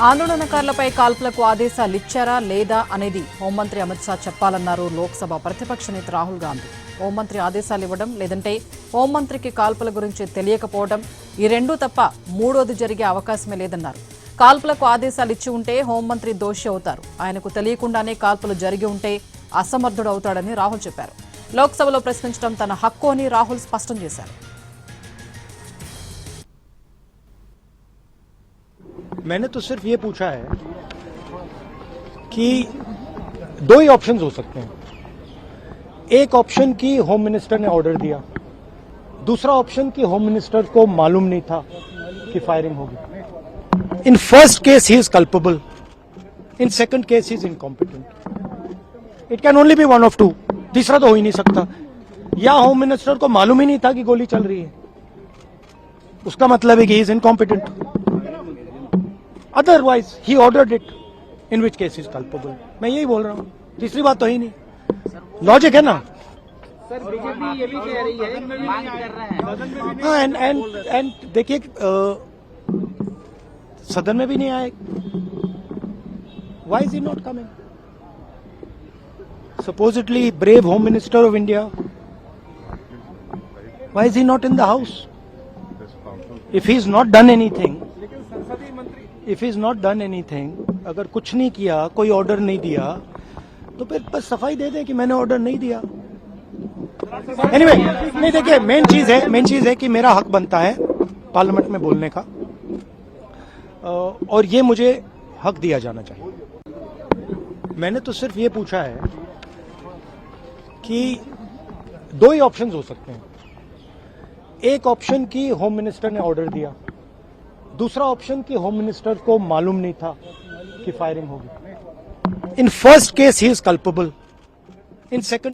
ఆందోళనకారులపై కాల్పులకు ఆదేశాలు ఇచ్చారా లేదా అనేది హోంమంత్రి అమిత్ షా చెప్పాలన్నారు లోక్సభ ప్రతిపక్ష నేత రాహుల్ గాంధీ. హోంమంత్రి ఆదేశాలు ఇవ్వడం లేదంటే హోంమంత్రికి కాల్పుల గురించి తెలియకపోవడం ఈ రెండూ తప్ప మూడోది జరిగే అవకాశమే లేదన్నారు. కాల్పులకు ఆదేశాలు ఇచ్చి ఉంటే హోంమంత్రి దోషి అవుతారు. ఆయనకు తెలియకుండానే కాల్పులు జరిగి ఉంటే అసమర్థుడు అవుతాడని రాహుల్ చెప్పారు. లోక్సభలో ప్రశ్నించడం తన హక్కు అని రాహుల్ స్పష్టం చేశారు. मैंने तो सिर्फ ये पूछा है कि दो ही ऑप्शंस हो सकते हैं. एक ऑप्शन की होम मिनिस्टर ने ऑर्डर दिया, दूसरा ऑप्शन की होम मिनिस्टर को मालूम नहीं था कि फायरिंग होगी. In first case he is culpable, in second case he is incompetent. It can only be one of two. तीसरा तो हो ही नहीं सकता. या होम मिनिस्टर को मालूम ही नहीं था कि गोली चल रही है, उसका मतलब है कि ही is incompetent. Otherwise, he ordered it, in which case he is culpable. मैं यही बोल रहा हूँ, तीसरी बात तो ही नहीं. लॉजिक है ना. सर बीजेपी ये भी कह रही है मांग कर रहे हैं. हाँ, एंड देखिए सदन में भी नहीं आए. Why is he not coming? Supposedly brave Home Minister of India. Why is he not in the house? If he has not done anything. If is not done anything, अगर कुछ नहीं किया, कोई ऑर्डर नहीं दिया, तो फिर बस सफाई दे दें कि मैंने ऑर्डर नहीं दिया. एनीवे, नहीं देखिए मेन चीज है कि मेरा हक बनता है पार्लियामेंट में बोलने का, और ये मुझे हक दिया जाना चाहिए. मैंने तो सिर्फ ये पूछा है कि दो ही ऑप्शंस हो सकते हैं. एक ऑप्शन की होम मिनिस्टर ने ऑर्डर दिया, दूसरा ऑप्शन की होम मिनिस्टर को मालूम नहीं था कि फायरिंग होगी. In first case he is culpable, in second